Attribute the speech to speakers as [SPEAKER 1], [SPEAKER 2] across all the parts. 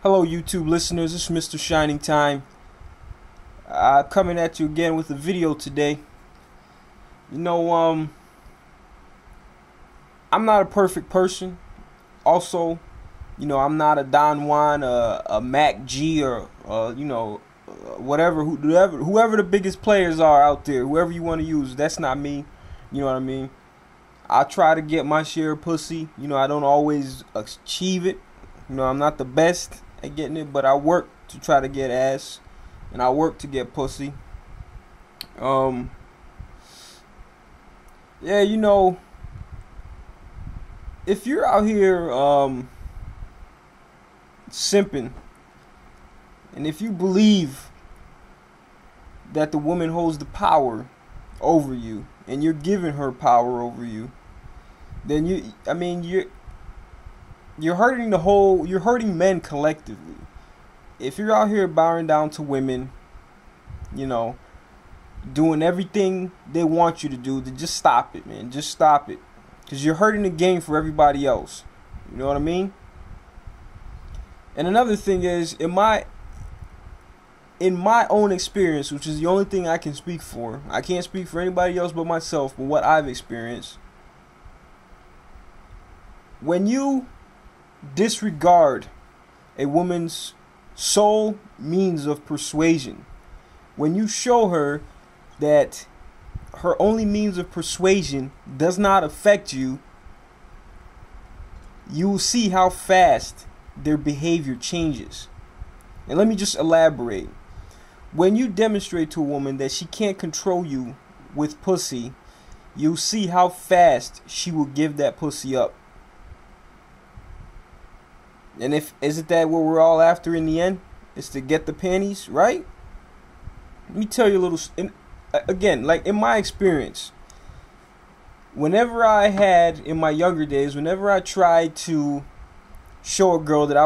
[SPEAKER 1] Hello, YouTube listeners. This is Mr. Shining Time. Coming at you again with a video today. You know, I'm not a perfect person. Also, I'm not a Don Juan, a Mac G, or whoever the biggest players are out there. Whoever you want to use, that's not me. You know what I mean? I try to get my share of pussy. I don't always achieve it. I'm not the best at getting it, but I work to try to get ass, and I work to get pussy. Yeah, if you're out here simping, and if you believe that the woman holds the power over you, and you're giving her power over you, then you're hurting men collectively. If you're out here bowing down to women, doing everything they want you to do, then just stop it, man. Just stop it. Because you're hurting the game for everybody else. You know what I mean? And another thing is, in my own experience, which is the only thing I can speak for, I can't speak for anybody else but myself, but what I've experienced, when you disregard a woman's sole means of persuasion, when you show her that her only means of persuasion does not affect you, you will see how fast their behavior changes. And let me just elaborate. When you demonstrate to a woman that she can't control you with pussy, you'll see how fast she will give that pussy up. And isn't that what we're all after in the end? Is to get the panties, right? Let me tell you a little. Again, like in my experience, whenever I had in my younger days, whenever I tried to show a girl that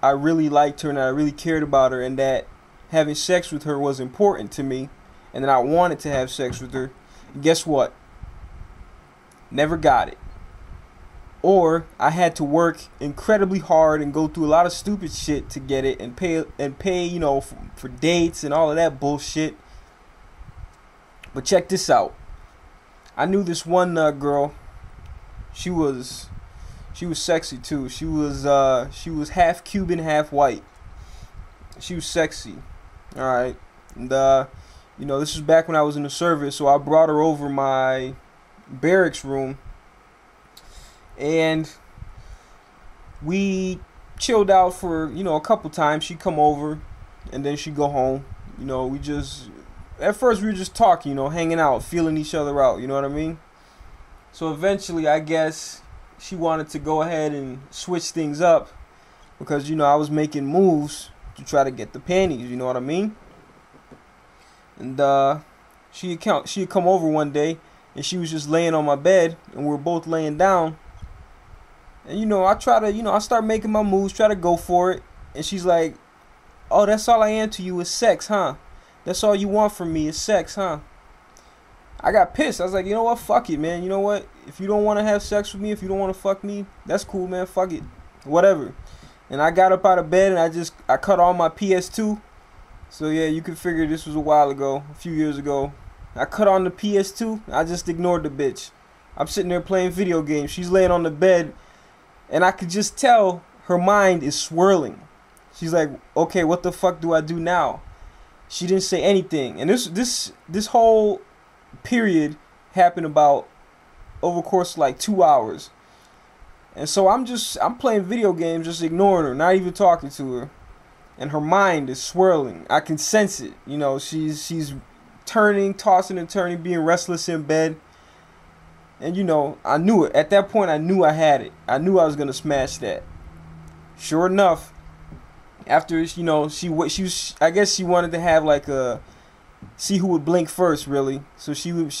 [SPEAKER 1] I really liked her and I really cared about her, and that having sex with her was important to me, and that I wanted to have sex with her, guess what? Never got it. Or I had to work incredibly hard and go through a lot of stupid shit to get it, and pay, for dates and all of that bullshit. But check this out. I knew this one girl. She was sexy too. She was half Cuban, half white. She was sexy. All right. And this was back when I was in the service, so I brought her over my barracks room, and we chilled out for a couple times. She'd come over, and then she'd go home. At first we were just talking, hanging out, feeling each other out, you know what I mean? So eventually, I guess she wanted to go ahead and switch things up, because I was making moves to try to get the panties, you know what I mean? And she'd come over one day, and she was just laying on my bed, and we were both laying down. And I try to, I start making my moves, try to go for it, and she's like, "Oh, that's all I am to you is sex, huh? That's all you want from me is sex, huh?" I got pissed. I was like, you know what? Fuck it, man. You know what? If you don't want to have sex with me, if you don't want to fuck me, that's cool, man. Fuck it. Whatever. And I got up out of bed, and I cut on my PS2. So yeah, you can figure this was a while ago, a few years ago. I cut on the PS2. I just ignored the bitch. I'm sitting there playing video games. She's laying on the bed, and I could just tell her mind is swirling. She's like, okay, what the fuck do I do now? She didn't say anything. And this whole period happened about over the course of like 2 hours. And so I'm playing video games, just ignoring her, not even talking to her. And her mind is swirling. I can sense it. She's turning, tossing and turning, being restless in bed. And I knew it. At that point, I knew I had it. I knew I was gonna smash that. Sure enough, after I guess she wanted to have like see who would blink first, really. So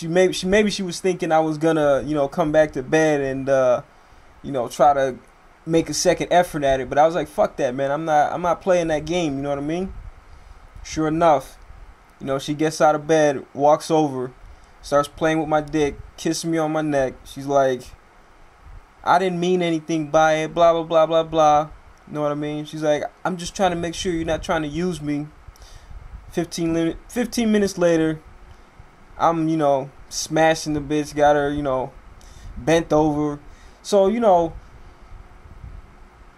[SPEAKER 1] maybe she was thinking I was gonna come back to bed and try to make a second effort at it. But I was like, fuck that, man. I'm not playing that game. You know what I mean? Sure enough, she gets out of bed, walks over, starts playing with my dick, kissing me on my neck. She's like, "I didn't mean anything by it, blah blah blah blah blah." You know what I mean? She's like, I'm just trying to make sure you're not trying to use me. 15 minutes later, I'm, smashing the bitch, got her, bent over. So,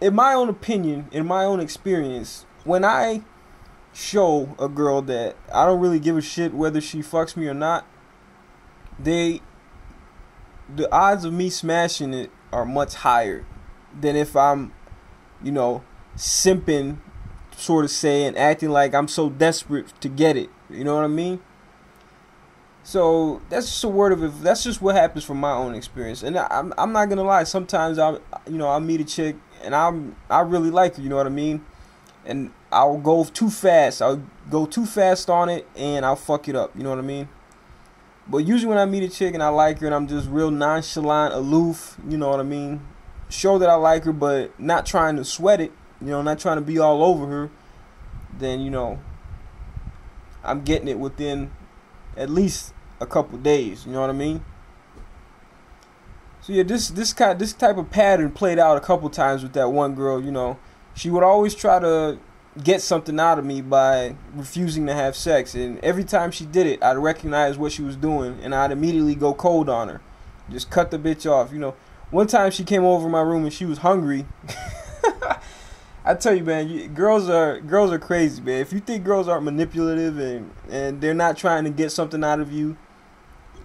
[SPEAKER 1] in my own opinion, in my own experience, when I show a girl that I don't really give a shit whether she fucks me or not, the odds of me smashing it are much higher than if I'm, simping, sort of say, and acting like I'm so desperate to get it. You know what I mean? So that's just a word of it. That's just what happens from my own experience. And I'm not gonna lie. Sometimes I'll meet a chick and I really like her. You know what I mean? And I'll go too fast. I'll go too fast on it and I'll fuck it up. You know what I mean? But usually when I meet a chick and I like her and I'm just real nonchalant, aloof. You know what I mean? Show that I like her, but not trying to sweat it. Not trying to be all over her. Then I'm getting it within at least a couple days. You know what I mean? So yeah, this type of pattern played out a couple times with that one girl. She would always try to get something out of me by refusing to have sex, and every time she did it, I'd recognize what she was doing, and I'd immediately go cold on her, just cut the bitch off. One time she came over my room and she was hungry. I tell you, man, girls are crazy, man. If you think girls aren't manipulative and they're not trying to get something out of you,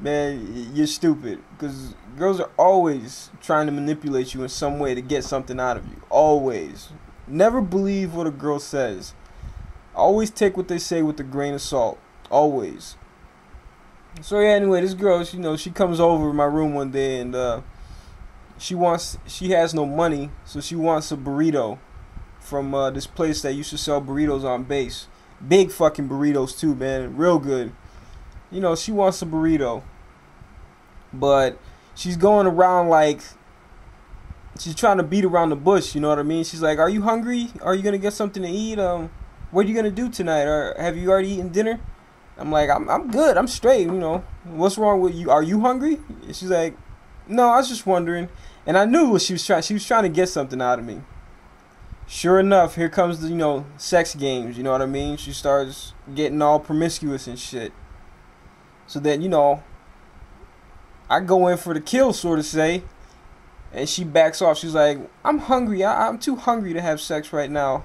[SPEAKER 1] man, you're stupid. Because girls are always trying to manipulate you in some way to get something out of you. Always. Never believe what a girl says. Always take what they say with a grain of salt. Always. So yeah, anyway, this girl, she comes over my room one day and she has no money, so she wants a burrito from this place that used to sell burritos on base. Big fucking burritos too, man. Real good. She wants a burrito. But she's going around like she's trying to beat around the bush, you know what I mean? She's like, "Are you hungry? Are you gonna get something to eat? What are you gonna do tonight? Or have you already eaten dinner?" I'm like, I'm good. I'm straight, What's wrong with you? Are you hungry? And she's like, "No, I was just wondering." And I knew what she was trying. She was trying to get something out of me. Sure enough, here comes the, sex games, you know what I mean? She starts getting all promiscuous and shit. So then, I go in for the kill, sort of say. And she backs off. She's like, "I'm hungry. I'm too hungry to have sex right now."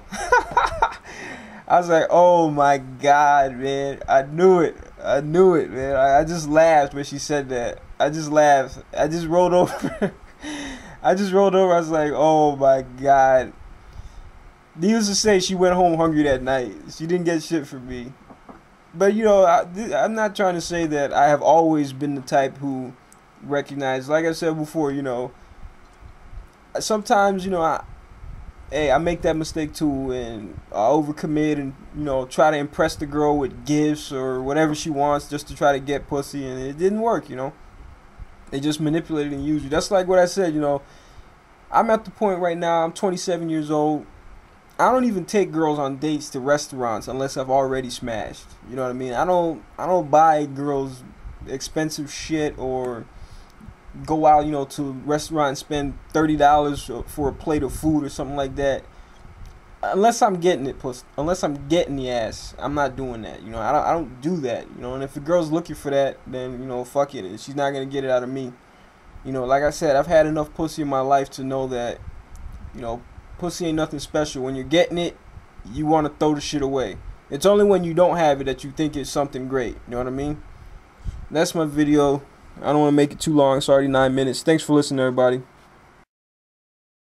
[SPEAKER 1] I was like, oh my God, man. I knew it, man. I just laughed when she said that. I just laughed. I just rolled over. I was like, oh my God. Needless to say, she went home hungry that night. She didn't get shit from me. But, I'm not trying to say that I have always been the type who recognizes, like I said before, sometimes, I make that mistake too, and I overcommit and, try to impress the girl with gifts or whatever she wants just to try to get pussy, and it didn't work, They just manipulated and used you. That's like what I said, I'm at the point right now, I'm 27 years old. I don't even take girls on dates to restaurants unless I've already smashed. You know what I mean? I don't buy girls expensive shit or go out, to a restaurant and spend $30 for a plate of food or something like that. Unless I'm getting it, unless I'm getting the ass, I'm not doing that. I don't do that. And if a girl's looking for that, then fuck it. She's not gonna get it out of me. Like I said, I've had enough pussy in my life to know that, pussy ain't nothing special. When you're getting it, you want to throw the shit away. It's only when you don't have it that you think it's something great. You know what I mean? That's my video. I don't want to make it too long. It's already 9 minutes. Thanks for listening, everybody.